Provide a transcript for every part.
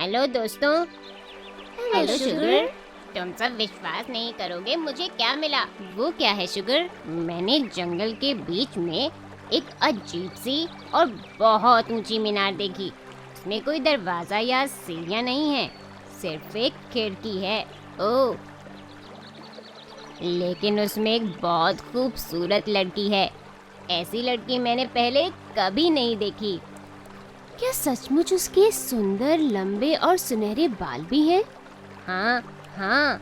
Hello दोस्तों। Hello sugar. Sugar. तुम सब विश्वास नहीं करोगे मुझे क्या मिला। वो क्या है शुगर? मैंने जंगल के बीच में एक अजीब सी और बहुत ऊंची मीनार देखी। उसमें कोई दरवाजा या सीढ़ियां नहीं है, सिर्फ एक खिड़की है। ओह, लेकिन उसमें एक बहुत खूबसूरत लड़की है। ऐसी लड़की मैंने पहले कभी नहीं देखी। क्या सचमुच उसके सुंदर लंबे और सुनहरे बाल भी हैं? हाँ हाँ,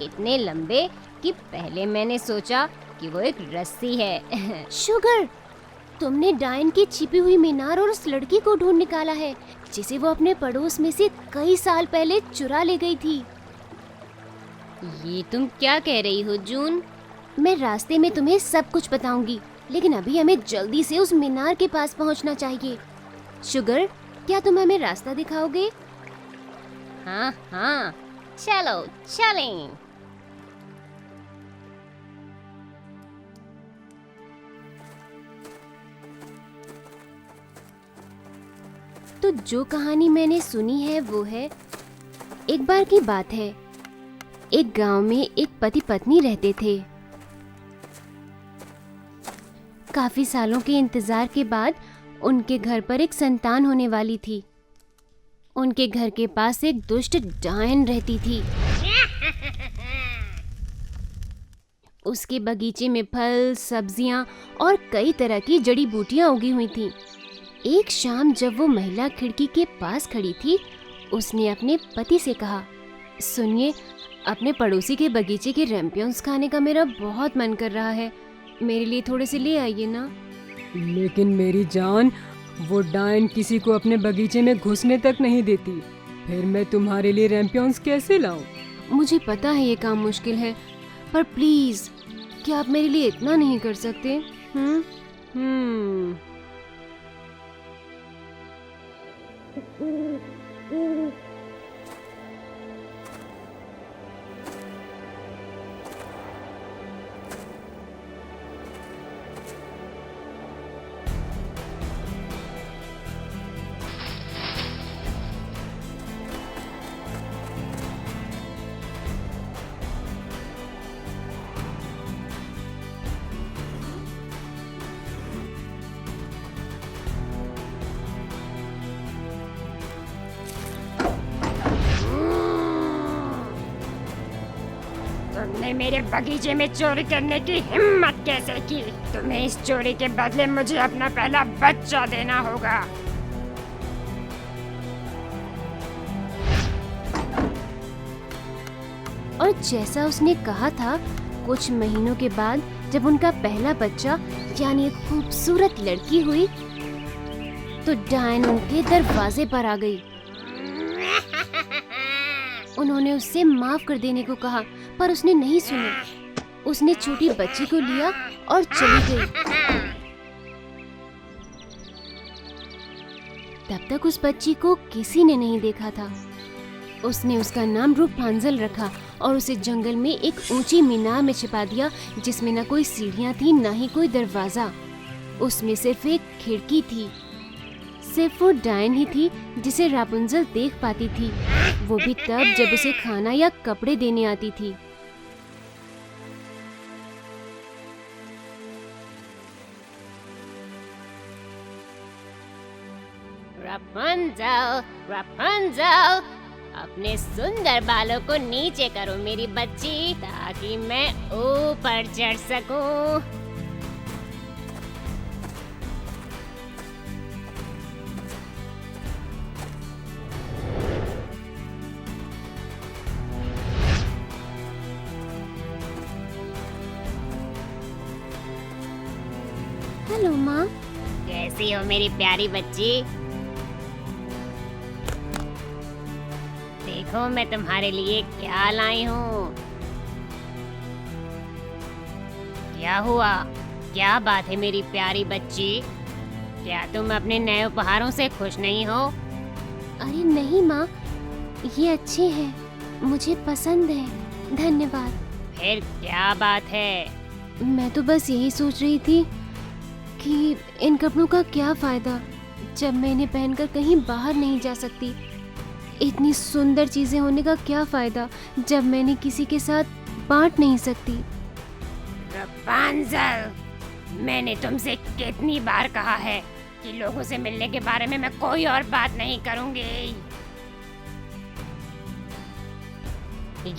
इतने लंबे कि पहले मैंने सोचा कि वो एक रस्सी है। शुगर, तुमने डायन की छिपी हुई मीनार और उस लड़की को ढूंढ निकाला है जिसे वो अपने पड़ोस में से कई साल पहले चुरा ले गई थी। ये तुम क्या कह रही हो जून? मैं रास्ते में तुम्हें सब कुछ बताऊंगी, लेकिन अभी हमें जल्दी से उस मीनार के पास पहुंचना चाहिए। शुगर, क्या तुम हमें रास्ता दिखाओगे? हाँ हाँ, चलो चलें। तो जो कहानी मैंने सुनी है वो है, एक बार की बात है, एक गांव में एक पति पत्नी रहते थे। काफी सालों के इंतजार के बाद उनके घर पर एक संतान होने वाली थी। उनके घर के पास एक दुष्ट डायन रहती थी। उसके बगीचे में फल, सब्जियां और कई तरह की जड़ी बूटियां उगी हुई थीं। एक शाम जब वो महिला खिड़की के पास खड़ी थी, उसने अपने पति से कहा, सुनिए, अपने पड़ोसी के बगीचे के रैंपियंस खाने का मेरा बहुत मन कर रहा है, मेरे लिए थोड़े से ले आइए ना। लेकिन मेरी जान, वो डायन किसी को अपने बगीचे में घुसने तक नहीं देती। फिर मैं तुम्हारे लिए रैंपियंस कैसे लाऊं? मुझे पता है ये काम मुश्किल है, पर प्लीज, क्या आप मेरे लिए इतना नहीं कर सकते? हम्म तुमने मेरे बगीचे में चोरी करने की हिम्मत कैसे की? तुम्हें इस चोरी के बदले मुझे अपना पहला बच्चा देना होगा। और जैसा उसने कहा था, कुछ महीनों के बाद जब उनका पहला बच्चा यानी एक खूबसूरत लड़की हुई, तो डायन उनके दरवाजे पर आ गई। उन्होंने उससे माफ कर देने को कहा, पर उसने नहीं सुनी। उसने छोटी बच्ची को लिया और चली गई। तब तक उस बच्ची को किसी ने नहीं देखा था। उसने उसका नाम रूपंजल रखा और उसे जंगल में एक ऊंची मीनार में छिपा दिया, जिसमें न कोई सीढ़ियां थी, न ही कोई दरवाजा। उसमें सिर्फ एक खिड़की थी। सिर्फ वो डायन ही थी जिसे रापुंजल देख पाती थी, वो भी तब जब उसे खाना या कपड़े देने आती थी। रापुंजल, रापुंजल, अपने सुंदर बालों को नीचे करो मेरी बच्ची, ताकि मैं ऊपर चढ़ सकूं। हेलो माँ। कैसी हो मेरी प्यारी बच्ची? देखो मैं तुम्हारे लिए क्या लाई हूँ। क्या हुआ? क्या बात है मेरी प्यारी बच्ची? क्या तुम अपने नए उपहारों से खुश नहीं हो? अरे नहीं माँ, ये अच्छे हैं, मुझे पसंद है, धन्यवाद। फिर क्या बात है? मैं तो बस यही सोच रही थी कि इन कपड़ों का क्या फायदा जब मैं इन्हें पहनकर कहीं बाहर नहीं जा सकती। इतनी सुंदर चीजें होने का क्या फायदा जब मैंने किसी के साथ बांट नहीं सकती। रपुंज़ल, मैंने तुमसे कितनी बार कहा है कि लोगों से मिलने के बारे में मैं कोई और बात नहीं करूंगी।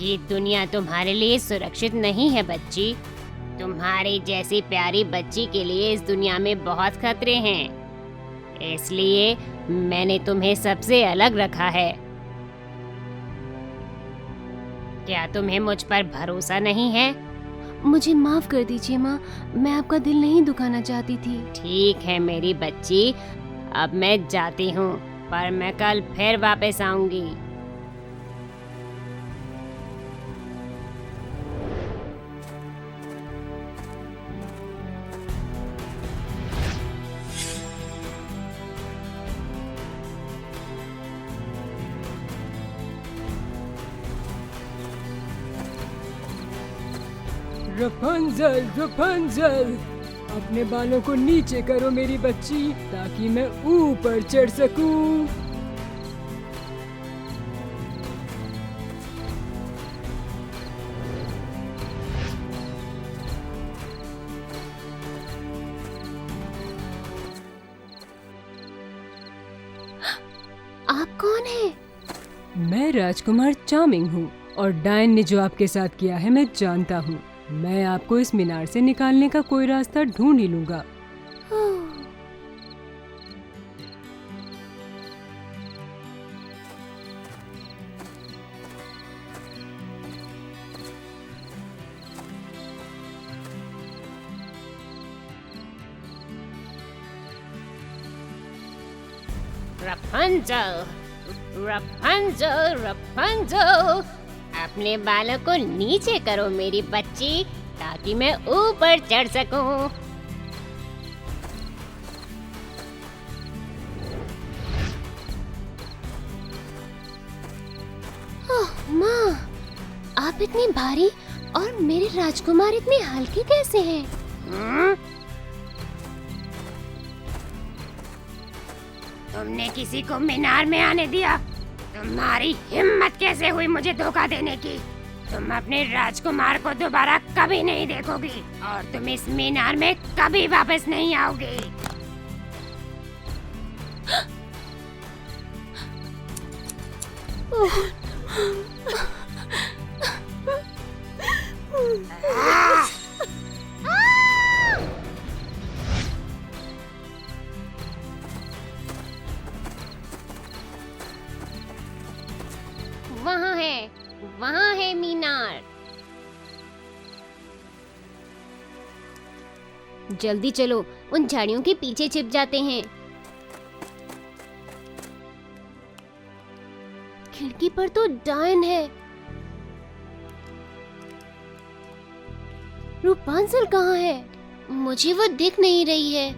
ये दुनिया तुम्हारे लिए सुरक्षित नहीं है बच्ची। तुम्हारी जैसी प्यारी बच्ची के लिए इस दुनिया में बहुत खतरे हैं, इसलिए मैंने तुम्हें सबसे अलग रखा है। क्या तुम्हें मुझ पर भरोसा नहीं है? मुझे माफ कर दीजिए माँ, मैं आपका दिल नहीं दुखाना चाहती थी। ठीक है मेरी बच्ची, अब मैं जाती हूँ, पर मैं कल फिर वापस आऊंगी। रपुंज़ल, रपुंज़ल, अपने बालों को नीचे करो मेरी बच्ची, ताकि मैं ऊपर चढ़ सकूं। आप कौन हैं? मैं राजकुमार चार्मिंग हूँ और डायन ने जो आपके साथ किया है मैं जानता हूँ। मैं आपको इस मीनार से निकालने का कोई रास्ता ढूंढ ही लूंगा। रपुंज़ल, रपुंज़ल, रपुंज़ल, अपने बालों को नीचे करो मेरी बच्ची, ताकि मैं ऊपर चढ़ सकूं। ओह माँ, आप इतनी भारी और मेरे राजकुमार इतने हल्के कैसे हैं? हम्म? तुमने किसी को मीनार में आने दिया? तुम्हारी हिम्मत कैसे हुई मुझे धोखा देने की? तुम अपने राजकुमार को दोबारा कभी नहीं देखोगी और तुम इस मीनार में कभी वापस नहीं आओगी। वहाँ है मीनार। जल्दी चलो, उन झाड़ियों के पीछे छिप जाते हैं। खिड़की पर तो डायन है। रपुंज़ल कहाँ है? मुझे वो दिख नहीं रही है।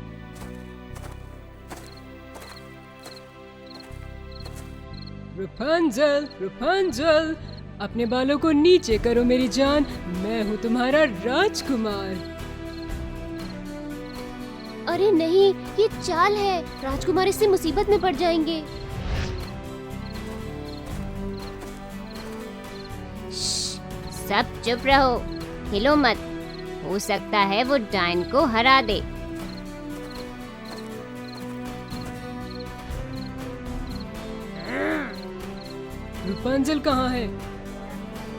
रपुंज़ल, रपुंज़ल, अपने बालों को नीचे करो मेरी जान, मैं हूँ तुम्हारा राजकुमार। अरे नहीं, ये चाल है। राजकुमार इससे मुसीबत में पड़ जाएंगे। सब चुप रहो, हिलो मत। हो सकता है वो डायन को हरा दे। रपुंज़ल कहाँ है?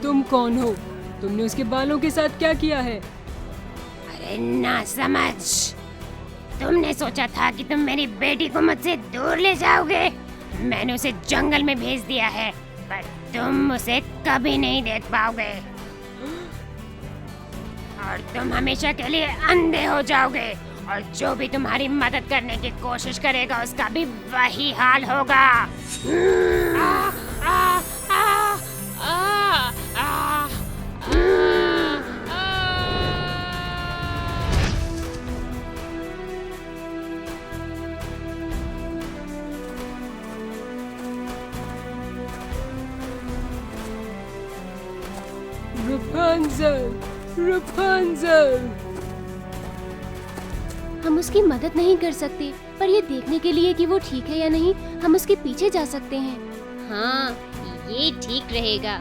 तुम कौन हो? तुमने उसके बालों के साथ क्या किया है? अरे ना समझ, तुमने सोचा था कि तुम मेरी बेटी को मुझसे दूर ले जाओगे। मैंने उसे जंगल में भेज दिया है, पर तुम उसे कभी नहीं देख पाओगे और तुम हमेशा के लिए अंधे हो जाओगे, और जो भी तुम्हारी मदद करने की कोशिश करेगा उसका भी वही हाल होगा। रपुंज़ल, रपुंज़ल। हम उसकी मदद नहीं कर सकते, पर ये देखने के लिए कि वो ठीक है या नहीं, हम उसके पीछे जा सकते हैं। हाँ, ये ठीक रहेगा।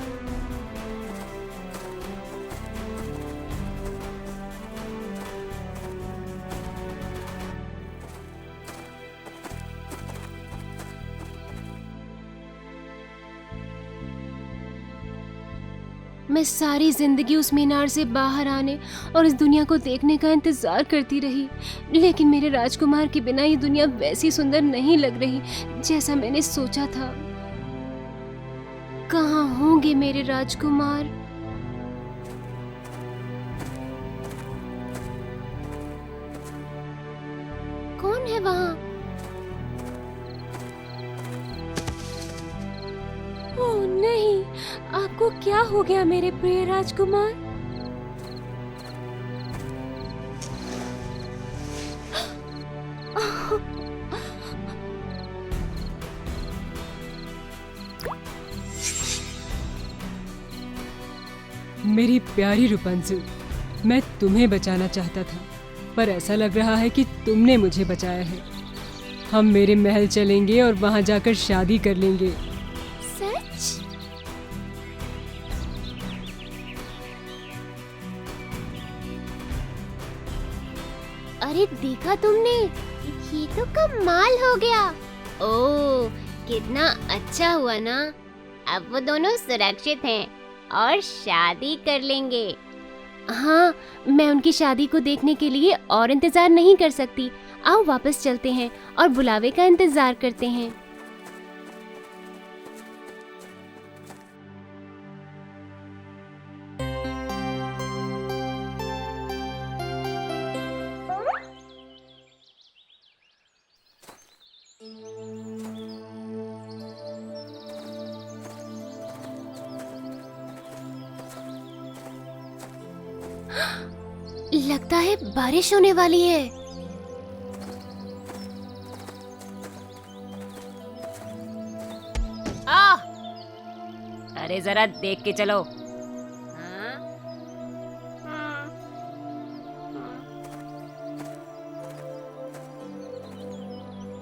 मैं सारी जिंदगी उस मीनार से बाहर आने और इस दुनिया को देखने का इंतजार करती रही, लेकिन मेरे राजकुमार के बिना ये दुनिया वैसी सुंदर नहीं लग रही जैसा मैंने सोचा था। कहाँ होंगे मेरे राजकुमार? कौन है वहाँ? ओह नहीं, आपको क्या हो गया मेरे प्रिय राजकुमार? मेरी प्यारी रुपंसुल, मैं तुम्हें बचाना चाहता था, पर ऐसा लग रहा है कि तुमने मुझे बचाया है। हम मेरे महल चलेंगे और वहां जाकर शादी कर लेंगे। सच? अरे देखा तुमने, ये तो कमाल हो गया। ओह, कितना अच्छा हुआ ना। अब वो दोनों सुरक्षित हैं और शादी कर लेंगे। हाँ, मैं उनकी शादी को देखने के लिए और इंतजार नहीं कर सकती। आओ वापस चलते हैं और बुलावे का इंतजार करते हैं। लगता है बारिश होने वाली है। अरे जरा देख के चलो। हाँ?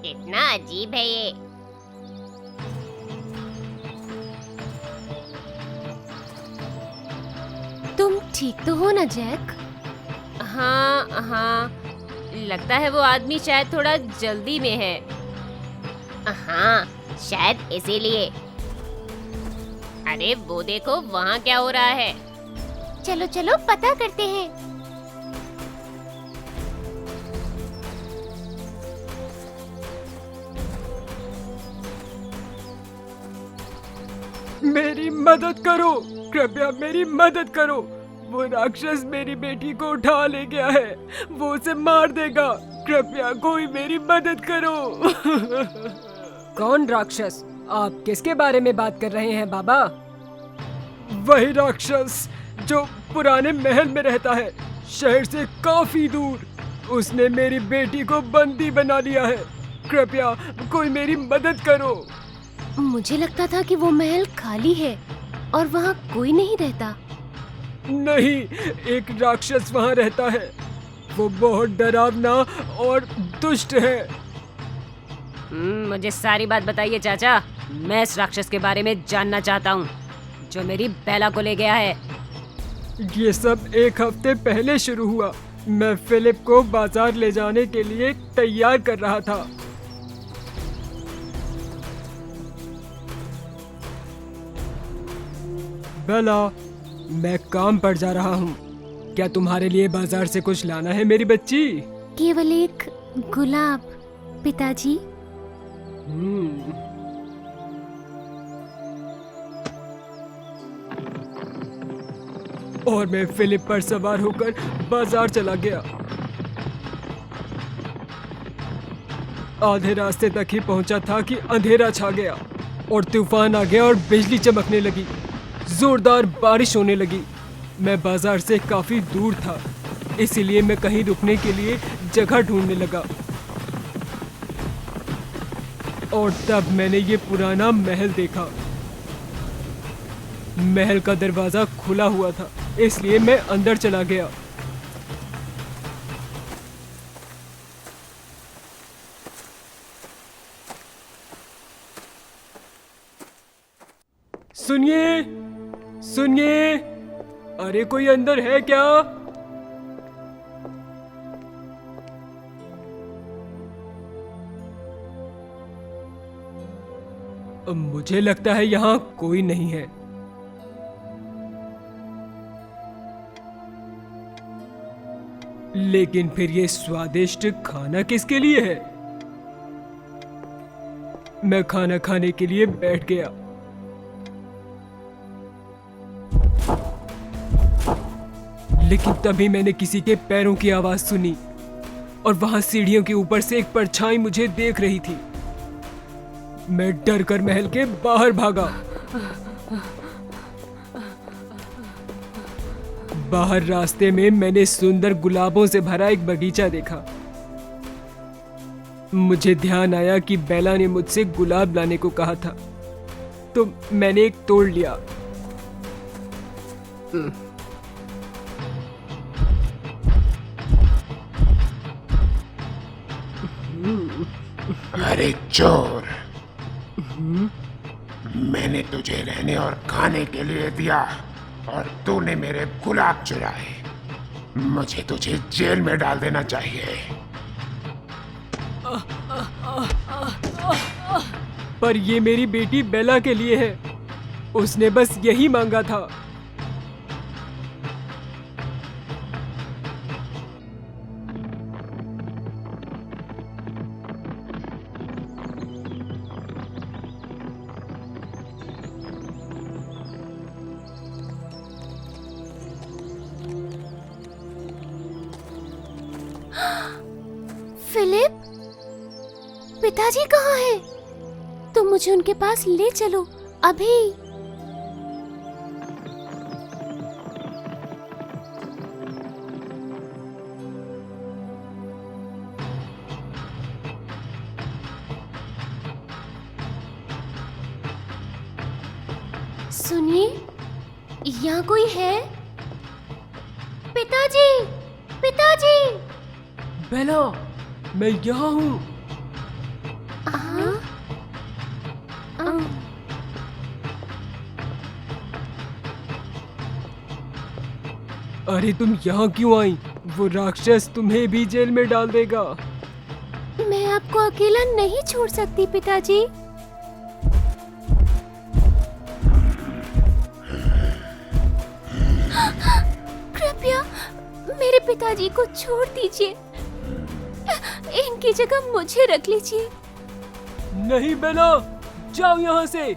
कितना अजीब है ये। तुम ठीक तो हो ना जैक? हाँ हाँ, लगता है वो आदमी शायद थोड़ा जल्दी में है। हाँ, शायद इसीलिए। अरे वो देखो, वहाँ क्या हो रहा है। चलो चलो पता करते हैं। मेरी मदद करो, कृपया मेरी मदद करो। वो राक्षस मेरी बेटी को उठा ले गया है, वो उसे मार देगा। कृपया कोई मेरी मदद करो। कौन राक्षस? आप किसके बारे में बात कर रहे हैं बाबा? वही राक्षस जो पुराने महल में रहता है, शहर से काफी दूर। उसने मेरी बेटी को बंदी बना लिया है। कृपया कोई मेरी मदद करो। मुझे लगता था कि वो महल खाली है और वहाँ कोई नहीं रहता। नहीं, एक राक्षस वहाँ रहता है। वो बहुत डरावना और दुष्ट है। मुझे सारी बात बताइए चाचा। मैं इस राक्षस के बारे में जानना चाहता हूँ जो मेरी बेला को ले गया है। ये सब एक हफ्ते पहले शुरू हुआ। मैं फिलिप को बाजार ले जाने के लिए तैयार कर रहा था। बेला, मैं काम पर जा रहा हूँ। क्या तुम्हारे लिए बाजार से कुछ लाना है मेरी बच्ची? केवल एक गुलाब, पिताजी। और मैं फिलिप पर सवार होकर बाजार चला गया। आधे रास्ते तक ही पहुंचा था कि अंधेरा छा गया और तूफान आ गया और बिजली चमकने लगी। जोरदार बारिश होने लगी। मैं बाजार से काफी दूर था, इसीलिए मैं कहीं रुकने के लिए जगह ढूंढने लगा। और तब मैंने ये पुराना महल देखा। महल का दरवाजा खुला हुआ था, इसलिए मैं अंदर चला गया। सुनिए, सुनिए, अरे कोई अंदर है क्या? मुझे लगता है यहाँ कोई नहीं है। लेकिन फिर ये स्वादिष्ट खाना किसके लिए है? मैं खाना खाने के लिए बैठ गया। लेकिन तभी मैंने किसी के पैरों की आवाज सुनी और वहां सीढ़ियों के ऊपर से एक परछाई मुझे देख रही थी। मैं डर कर महल के बाहर भागा। बाहर रास्ते में मैंने सुंदर गुलाबों से भरा एक बगीचा देखा। मुझे ध्यान आया कि बेला ने मुझसे गुलाब लाने को कहा था, तो मैंने एक तोड़ लिया। अरे चोर, मैंने तुझे रहने और खाने के लिए दिया और तूने मेरे गुलाब चुराए। मुझे तुझे जेल में डाल देना चाहिए। पर ये मेरी बेटी बेला के लिए है। उसने बस यही मांगा था। फिलिप, पिताजी कहाँ हैं? तुम मुझे उनके पास ले चलो अभी। सुनिए, यहाँ कोई है? पिताजी, पिताजी। बेला, मैं यहाँ हूँ। अरे तुम यहाँ क्यों आई? वो राक्षस तुम्हें भी जेल में डाल देगा। मैं आपको अकेला नहीं छोड़ सकती पिताजी। कृपया मेरे पिताजी को छोड़ दीजिए। इनकी जगह मुझे रख लीजिए। नहीं बेला, जाओ यहाँ से।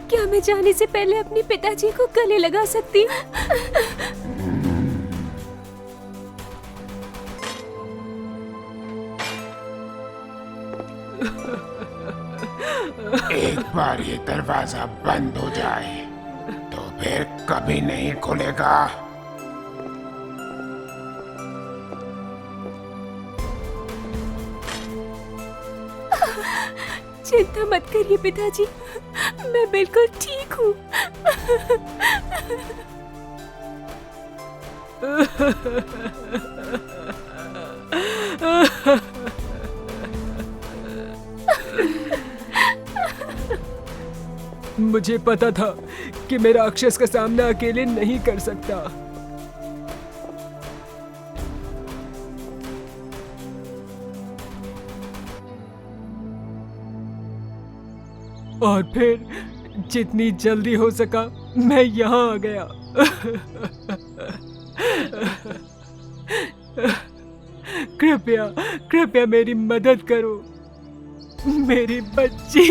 क्या मैं जाने से पहले अपने पिताजी को गले लगा सकती हूँ? एक बार ये दरवाजा बंद हो जाए तो फिर कभी नहीं खुलेगा। चिंता मत करिए पिताजी, मैं बिल्कुल ठीक हूँ। मुझे पता था कि मैं राक्षस का सामना अकेले नहीं कर सकता। और फिर जितनी जल्दी हो सका मैं यहाँ आ गया। कृपया कृपया मेरी मदद करो, मेरी बच्ची।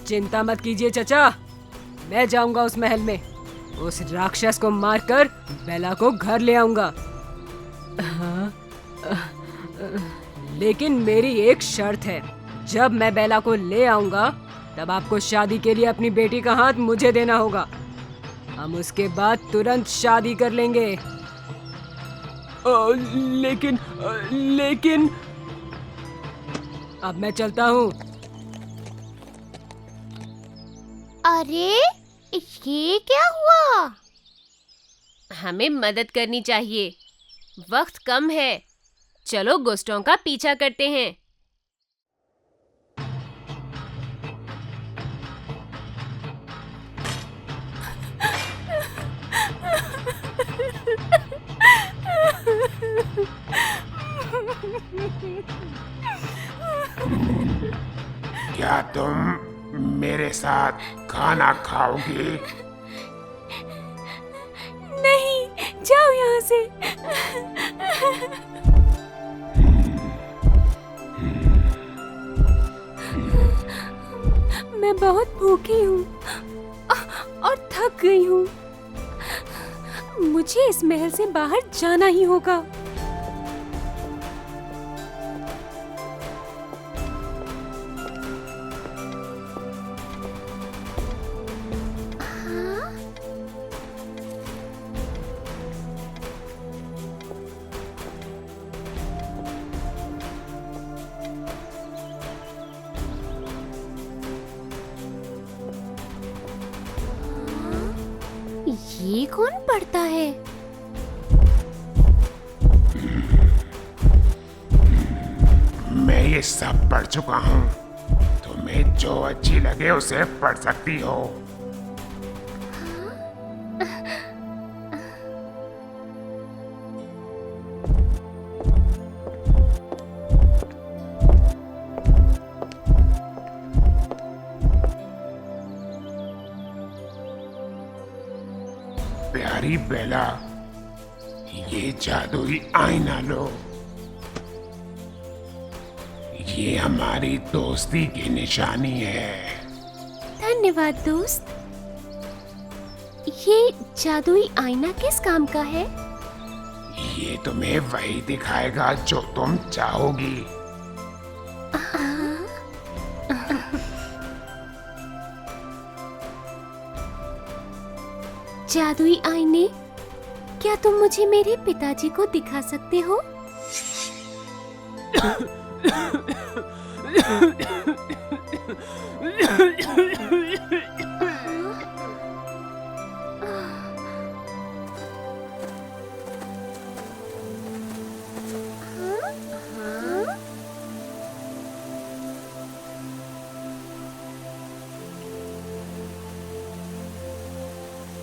चिंता मत कीजिए चचा, मैं जाऊंगा उस महल में, उस राक्षस को मारकर बेला को घर ले आऊंगा। लेकिन मेरी एक शर्त है, जब मैं बेला को ले आऊंगा तब आपको शादी के लिए अपनी बेटी का हाथ मुझे देना होगा। हम उसके बाद तुरंत शादी कर लेंगे। लेकिन अब मैं चलता हूँ। अरे ये क्या हुआ? हमें मदद करनी चाहिए, वक्त कम है। चलो गुस्टों का पीछा करते हैं। क्या तुम मेरे साथ खाना खाओगी? नहीं, जाओ यहाँ से। मैं बहुत भूखी हूँ और थक गई हूँ। मुझे इस महल से बाहर जाना ही होगा। ये कौन पढ़ता है? मैं ये सब पढ़ चुका हूँ। तुम्हें जो अच्छी लगे उसे पढ़ सकती हो। प्यारी बेला, ये जादुई आईना लो। ये हमारी दोस्ती की निशानी है। धन्यवाद दोस्त। ये जादुई आईना किस काम का है? ये तुम्हें वही दिखाएगा जो तुम चाहोगी। जादुई आईने, क्या तुम मुझे मेरे पिताजी को दिखा सकते हो?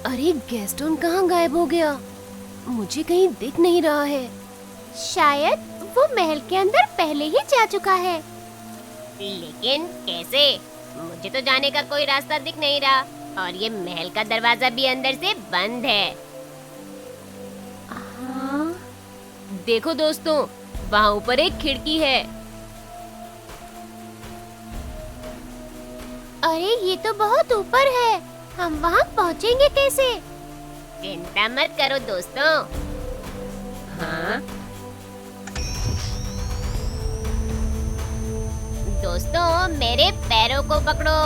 अरे गैस्टोन कहाँ गायब हो गया? मुझे कहीं दिख नहीं रहा है। शायद वो महल के अंदर पहले ही जा चुका है। लेकिन कैसे? मुझे तो जाने का कोई रास्ता दिख नहीं रहा और ये महल का दरवाजा भी अंदर से बंद है। हाँ? देखो दोस्तों, वहाँ ऊपर एक खिड़की है। अरे ये तो बहुत ऊपर है, हम वहाँ पहुँचेंगे कैसे? चिंता मत करो दोस्तों। हाँ? दोस्तों मेरे पैरों को पकड़ो।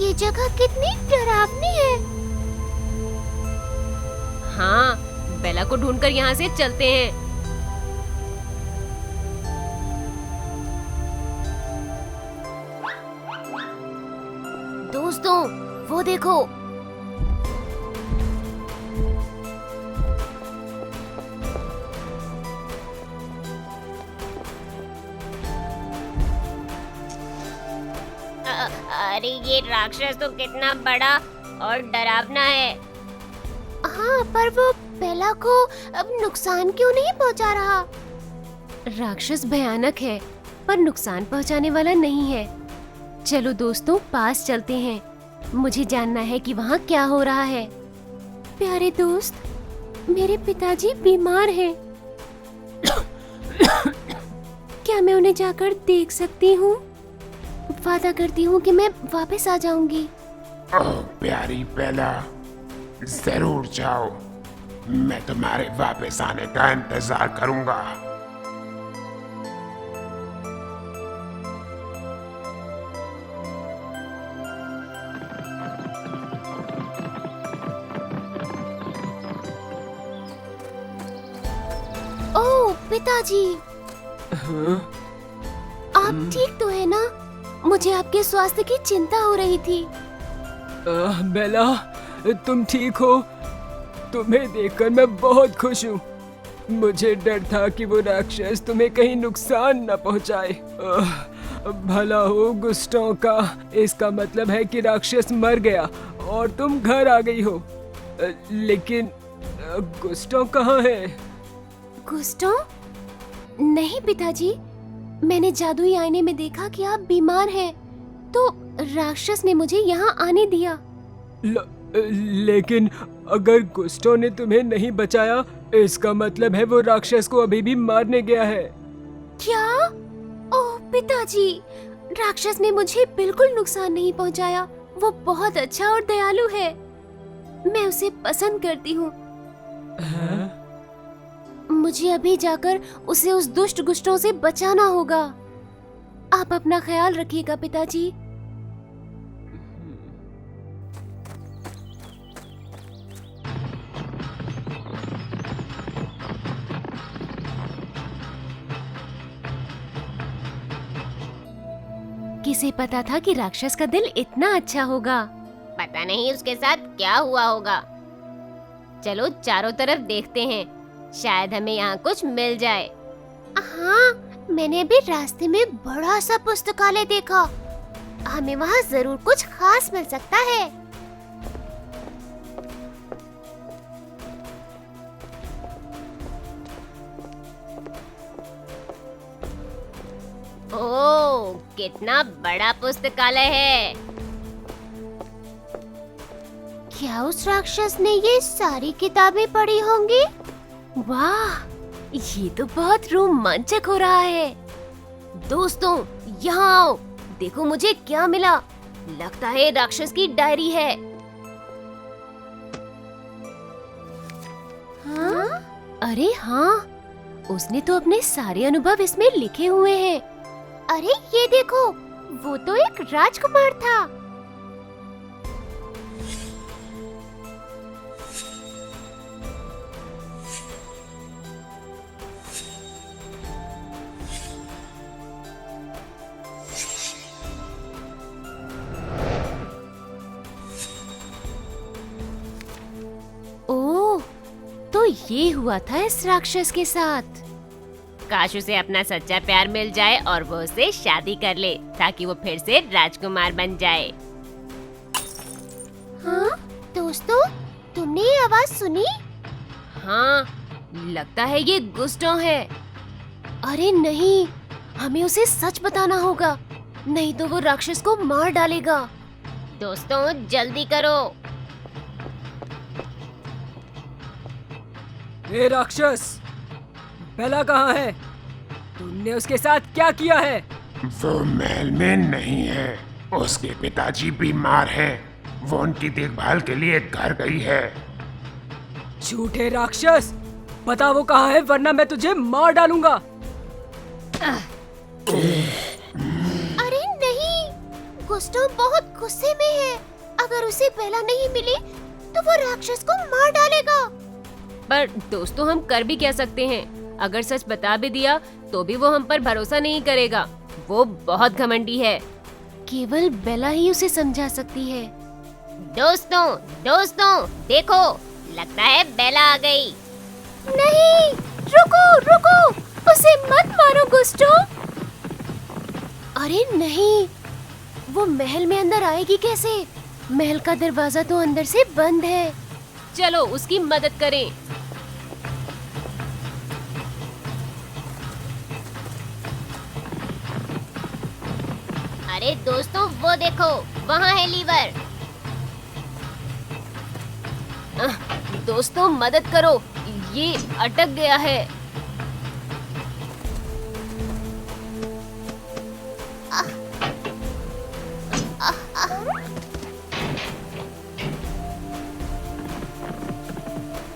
ये जगह कितनी डरावनी है। हाँ, बेला को ढूंढकर यहाँ से चलते हैं। दोस्तों वो देखो। अरे ये राक्षस तो कितना बड़ा और डरावना है। हाँ, पर वो बेला को अब नुकसान क्यों नहीं पहुंचा रहा? राक्षस भयानक है, पर नुकसान पहुंचाने वाला नहीं है। चलो दोस्तों, पास चलते हैं। मुझे जानना है कि वहाँ क्या हो रहा है। प्यारे दोस्त, मेरे पिताजी बीमार हैं। क्या मैं उन्हें जाकर देख सकती हूँ? वादा करती हूँ कि मैं वापस आ जाऊंगी। ओह प्यारी बेला, जरूर जाओ। मैं तुम्हारे वापस आने का इंतजार करूंगा। ओह पिताजी, आप ठीक तो है ना? मुझे आपके स्वास्थ्य की चिंता हो रही थी। बेला, तुम ठीक हो? तुम्हें देखकर मैं बहुत खुश हूँ। मुझे डर था कि वो राक्षस तुम्हें कहीं नुकसान न पहुँचाए। भला हो गुस्टो का, इसका मतलब है कि राक्षस मर गया और तुम घर आ गई हो। लेकिन गुस्टो कहाँ है? गुस्टो? नहीं पिताजी, मैंने जादुई आईने में देखा कि आप बीमार हैं, तो राक्षस ने मुझे यहाँ आने दिया। लेकिन अगर गुस्टो ने तुम्हें नहीं बचाया, इसका मतलब है वो राक्षस को अभी भी मारने गया है। क्या? ओह पिताजी, राक्षस ने मुझे बिल्कुल नुकसान नहीं पहुँचाया। वो बहुत अच्छा और दयालु है। मैं उसे पसंद करती हूँ। मुझे अभी जाकर उसे उस दुष्ट गुस्टों से बचाना होगा। आप अपना ख्याल रखिएगा पिताजी। किसे पता था कि राक्षस का दिल इतना अच्छा होगा। पता नहीं उसके साथ क्या हुआ होगा। चलो चारों तरफ देखते हैं, शायद हमें यहाँ कुछ मिल जाए। हाँ, मैंने अभी रास्ते में बड़ा सा पुस्तकालय देखा। हमें वहाँ जरूर कुछ खास मिल सकता है। ओह, कितना बड़ा पुस्तकालय है। क्या उस राक्षस ने ये सारी किताबें पढ़ी होंगी? वाह, ये तो बहुत रोमांचक हो रहा है। दोस्तों, यहाँ आओ, देखो मुझे क्या मिला। लगता है राक्षस की डायरी है। हाँ? अरे हाँ, उसने तो अपने सारे अनुभव इसमें लिखे हुए हैं। अरे ये देखो, वो तो एक राजकुमार था। ओह, तो ये हुआ था इस राक्षस के साथ। काश उसे अपना सच्चा प्यार मिल जाए और वो उससे शादी कर ले, ताकि वो फिर से राजकुमार बन जाए। हाँ दोस्तों, तुमने ये आवाज सुनी? हाँ, लगता है ये गुस्टो है। अरे नहीं, हमें उसे सच बताना होगा, नहीं तो वो राक्षस को मार डालेगा। दोस्तों जल्दी करो। ए राक्षस, बेला कहाँ है? तुमने उसके साथ क्या किया है? वो महल में नहीं है। उसके पिताजी बीमार हैं। वो उनकी देखभाल के लिए घर गई है। झूठे राक्षस, बता वो कहाँ है, वरना मैं तुझे मार डालूंगा। अरे नहीं, गुस्टो बहुत गुस्से में है। अगर उसे बेला नहीं मिली तो वो राक्षस को मार डालेगा। पर दोस्तों, हम कर भी क्या सकते हैं? अगर सच बता भी दिया तो भी वो हम पर भरोसा नहीं करेगा। वो बहुत घमंडी है। केवल बेला ही उसे समझा सकती है। दोस्तों देखो, लगता है बेला आ गई। नहीं, रुको, उसे मत मारो गुस्टो। अरे नहीं, वो महल में अंदर आएगी कैसे? महल का दरवाजा तो अंदर से बंद है। चलो उसकी मदद करें। अरे दोस्तों, वो देखो, वहाँ है लीवर। दोस्तों मदद करो, ये अटक गया है।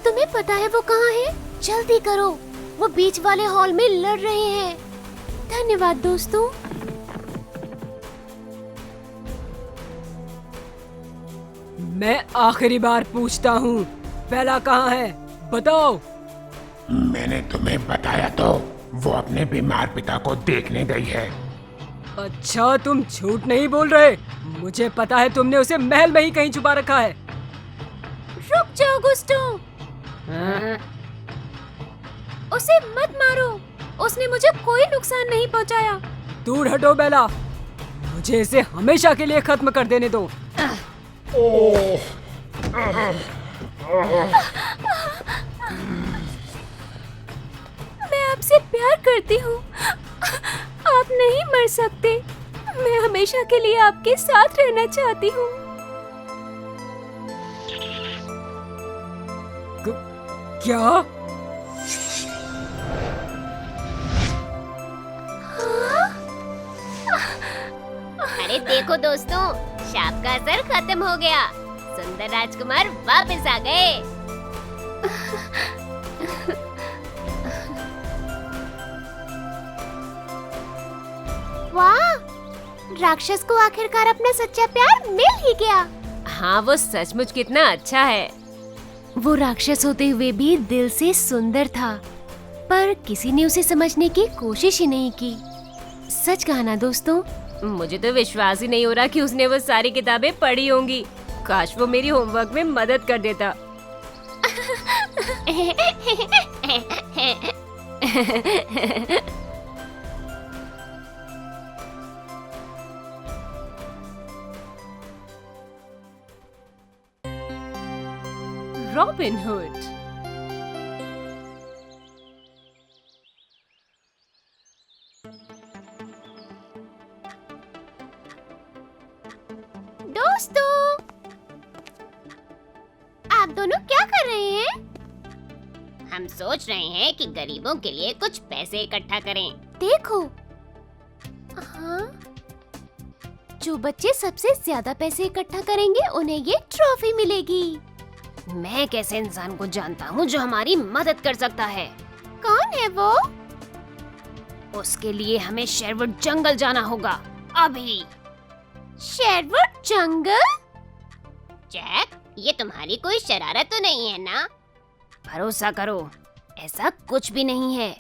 तुम्हें पता है वो कहाँ है? जल्दी करो, वो बीच वाले हॉल में लड़ रहे हैं। धन्यवाद दोस्तों। मैं आखिरी बार पूछता हूँ, बेला कहाँ है? बताओ। मैंने तुम्हें बताया तो, वो अपने बीमार पिता को देखने गई है। अच्छा, तुम झूठ नहीं बोल रहे। मुझे पता है तुमने उसे महल में ही कहीं छुपा रखा है। रुक जाओ गुस्टो, उसे मत मारो। उसने मुझे कोई नुकसान नहीं पहुंचाया। दूर हटो बेला, मुझे इसे हमेशा के लिए खत्म कर देने दो। मैं आपसे प्यार करती हूँ। आप नहीं मर सकते। मैं हमेशा के लिए आपके साथ रहना चाहती हूँ। क्या? अरे देखो दोस्तों, शाप का असर खत्म हो गया। सुंदर राजकुमार वापस आ गए। वाह, राक्षस को आखिरकार अपना सच्चा प्यार मिल ही गया। हाँ, वो सचमुच कितना अच्छा है। वो राक्षस होते हुए भी दिल से सुंदर था, पर किसी ने उसे समझने की कोशिश ही नहीं की। सच कहा ना दोस्तों? मुझे तो विश्वास ही नहीं हो रहा कि उसने वो सारी किताबें पढ़ी होंगी। काश वो मेरी होमवर्क में मदद कर देता। Robin hood. दोस्तों, आप दोनों क्या कर रहे हैं? हम सोच रहे हैं कि गरीबों के लिए कुछ पैसे इकट्ठा करें। देखो, हाँ, जो बच्चे सबसे ज्यादा पैसे इकट्ठा करेंगे उन्हें ये ट्रॉफी मिलेगी। मैं एक ऐसे इंसान को जानता हूँ जो हमारी मदद कर सकता है। कौन है वो? उसके लिए हमें शेरवुड जंगल जाना होगा अभी। शेरवुड जंगल? जैक, ये तुम्हारी कोई शरारत तो नहीं है ना? भरोसा करो, ऐसा कुछ भी नहीं है।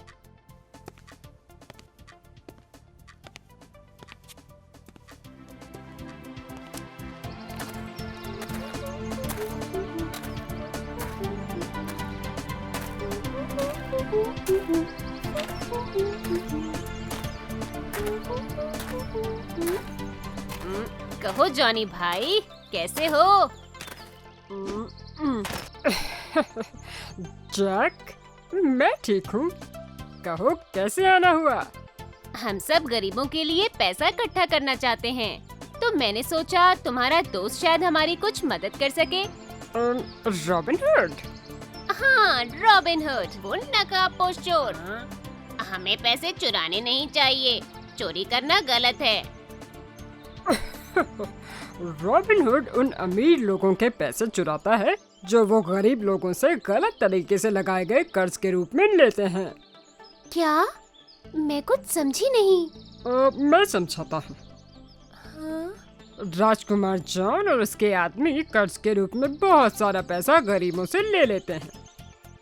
कहो जॉनी भाई, कैसे हो? जैक, मैं ठीक हूँ। कहो कैसे आना हुआ? हम सब गरीबों के लिए पैसा इकट्ठा करना चाहते हैं, तो मैंने सोचा तुम्हारा दोस्त शायद हमारी कुछ मदद कर सके। Robin hood? हाँ, रॉबिन हुड, वो नकाबपोश चोर। हमें पैसे चुराने नहीं चाहिए, चोरी करना गलत है। रॉबिन हुड उन अमीर लोगों के पैसे चुराता है जो वो गरीब लोगों से गलत तरीके से लगाए गए कर्ज के रूप में लेते हैं। क्या? मैं कुछ समझी नहीं। मैं समझाता हूँ। हाँ? राजकुमार जॉन और उसके आदमी कर्ज के रूप में बहुत सारा पैसा गरीबों से ले लेते हैं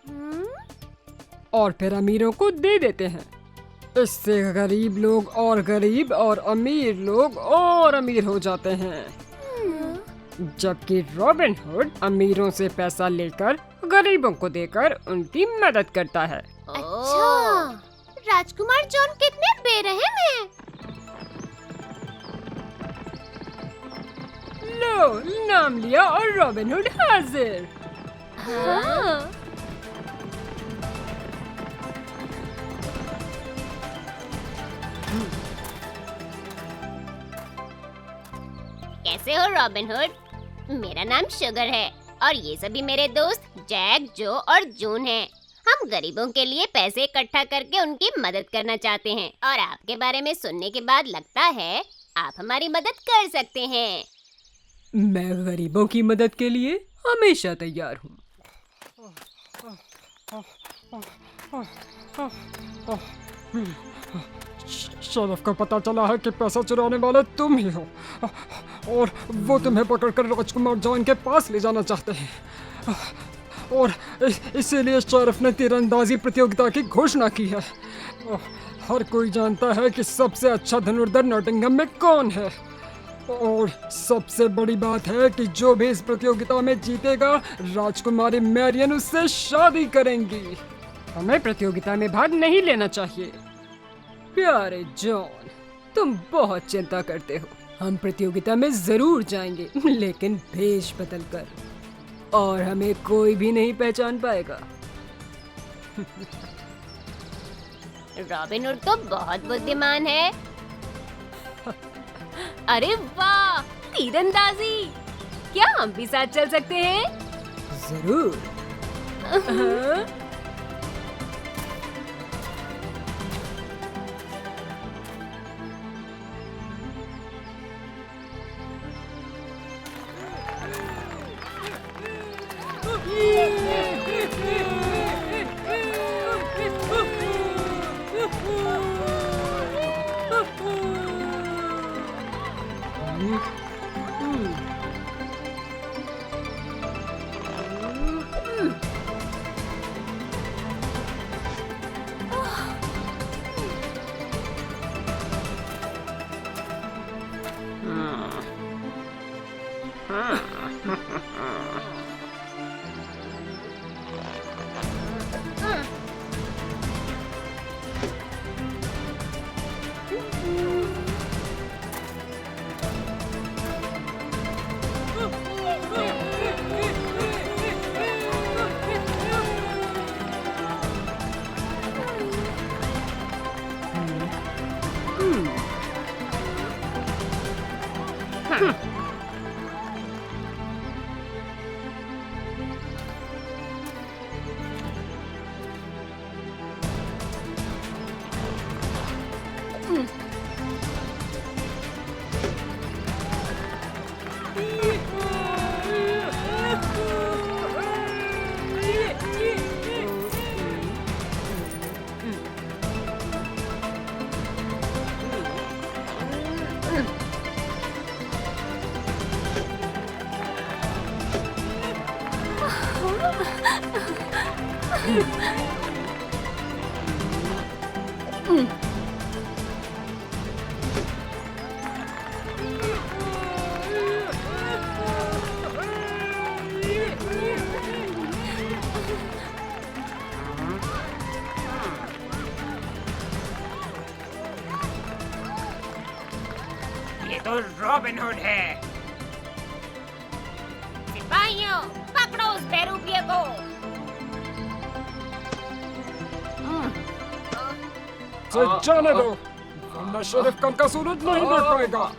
हम्म? और फिर अमीरों को दे देते हैं। इससे गरीब लोग और गरीब और अमीर लोग और अमीर हो जाते हैं, जबकि रॉबिन हुड अमीरों से पैसा लेकर गरीबों को देकर उनकी मदद करता है। अच्छा, राजकुमार जॉन कितने बेरहम हैं। लो, नाम लिया और रॉबिन हुड हाजिर। हाँ। कैसे हो रॉबिन हुड? मेरा नाम शुगर है और ये सभी मेरे दोस्त जैक, जो और जून हैं। हम गरीबों के लिए पैसे इकट्ठा करके उनकी मदद करना चाहते हैं और आपके बारे में सुनने के बाद लगता है आप हमारी मदद कर सकते हैं। मैं गरीबों की मदद के लिए हमेशा तैयार हूँ। शरफ को पता चला है कि पैसा चुराने वाले तुम ही हो और वो तुम्हें पकड़कर राजकुमार जॉन के पास ले जाना चाहते हैं और इसीलिए शरफ ने तीरंदाजी प्रतियोगिता की घोषणा की है। हर कोई जानता है कि सबसे अच्छा धनुर्धर नॉटिंघम में कौन है। और सबसे बड़ी बात है कि जो भी इस प्रतियोगिता में जीतेगा, राजकुमारी मैरियन उससे शादी करेंगी। हमें प्रतियोगिता में भाग नहीं लेना चाहिए। प्यारे जॉन, तुम बहुत चिंता करते हो। हम प्रतियोगिता में जरूर जाएंगे, लेकिन भेष बदल कर, और हमें कोई भी नहीं पहचान पाएगा। रॉबिन हुड तो बहुत बुद्धिमान है। अरे वाह, तीरंदाजी! क्या हम भी साथ चल सकते हैं? जरूर। ये तो रॉबिन हुड है। सिपाहियों, पकड़ो उस बेरूपिये को। जाने दो, वरना शेरिफ कल का सूरज नहीं देख पाएगा।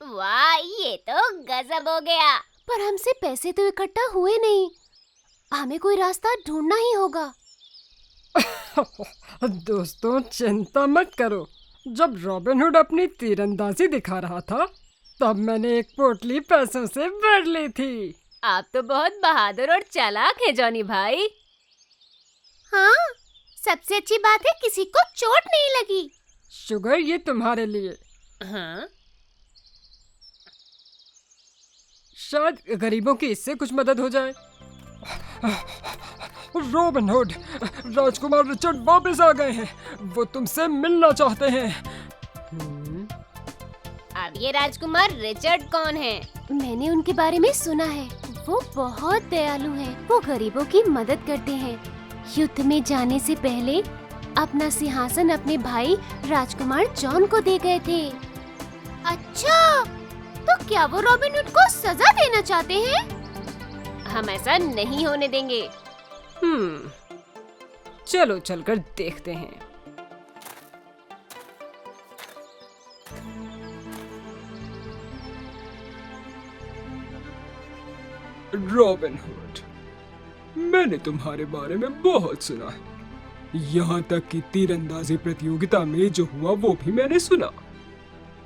वाह, ये तो गजब हो गया। पर हमसे पैसे तो इकट्ठा हुए नहीं। हमें कोई रास्ता ढूंढना ही होगा। दोस्तों, चिंता मत करो। जब रॉबिन हुड अपनी तीरंदाजी दिखा रहा था, तब मैंने एक पोटली पैसों से भर ली थी। आप तो बहुत बहादुर और चालाक है जॉनी भाई। हाँ, सबसे अच्छी बात है किसी को चोट नहीं लगी। शुगर, ये तुम्हारे लिए। हाँ? शायद गरीबों की इससे कुछ मदद हो जाए। रॉबिन हुड, राजकुमार रिचर्ड वापस आ गए हैं। वो तुमसे मिलना चाहते हैं। अब ये राजकुमार रिचर्ड कौन है? मैंने उनके बारे में सुना है। वो बहुत दयालु हैं। वो गरीबों की मदद करते हैं। युद्ध में जाने से पहले अपना सिंहासन अपने भाई राजकुमार जॉन को दे गए थे। अच्छा, तो क्या वो रॉबिन हुड को सजा देना चाहते हैं? हम ऐसा नहीं होने देंगे। चलो चलकर देखते हैं। रॉबिन हुड, मैंने तुम्हारे बारे में बहुत सुना है। यहाँ तक कि तीरंदाजी प्रतियोगिता में जो हुआ वो भी मैंने सुना।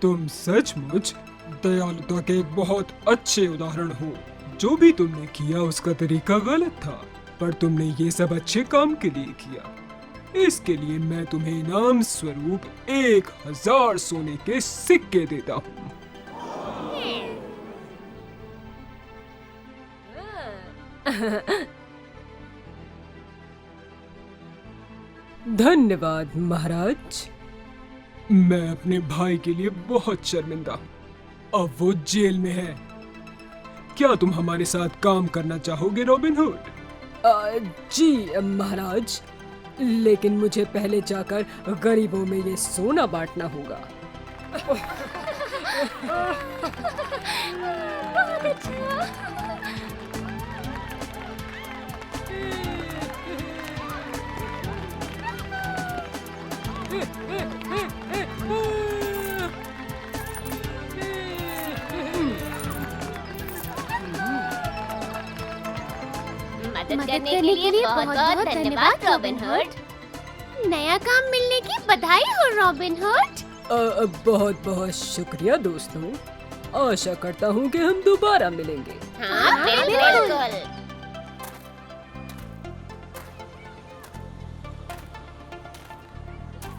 तुम सचमुच दयालुता के एक बहुत अच्छे उदाहरण हो। जो भी तुमने किया उसका तरीका गलत था, पर तुमने ये सब अच्छे काम के लिए किया। इसके लिए मैं तुम्हें इनाम स्वरूप 1000 सोने के सिक्के देता हूँ। धन्यवाद महाराज। मैं अपने भाई के लिए बहुत शर्मिंदा हूँ। अब वो जेल में है। क्या तुम हमारे साथ काम करना चाहोगे रॉबिन हुड? जी महाराज, लेकिन मुझे पहले जाकर गरीबों में ये सोना बांटना होगा। मदद करने के लिए बहुत बहुत धन्यवाद रॉबिन हुड। नया काम मिलने की बधाई हो रॉबिन हुड। बहुत बहुत शुक्रिया दोस्तों। आशा करता हूँ कि हम दोबारा मिलेंगे। हाँ, बिल्कुल।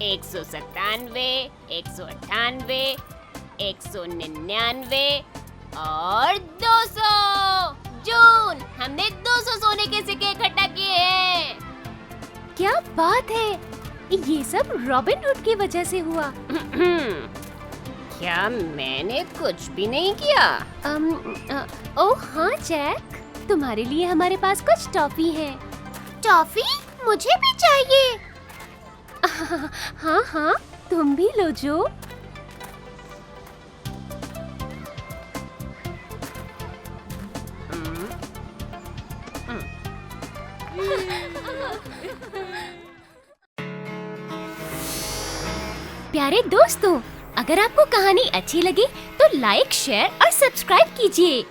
197, 198, 199 और 200। जून, हमने 200 सोने के सिक्के इकट्ठा किए हैं। क्या बात है, ये सब रॉबिन हुड की वजह से हुआ। क्या मैंने कुछ भी नहीं किया? ओह हाँ जैक, तुम्हारे लिए हमारे पास कुछ टॉफी है। टॉफी? मुझे भी चाहिए। हाँ हाँ, तुम भी लो जो। प्यारे दोस्तों, अगर आपको कहानी अच्छी लगी तो लाइक, शेयर और सब्सक्राइब कीजिए।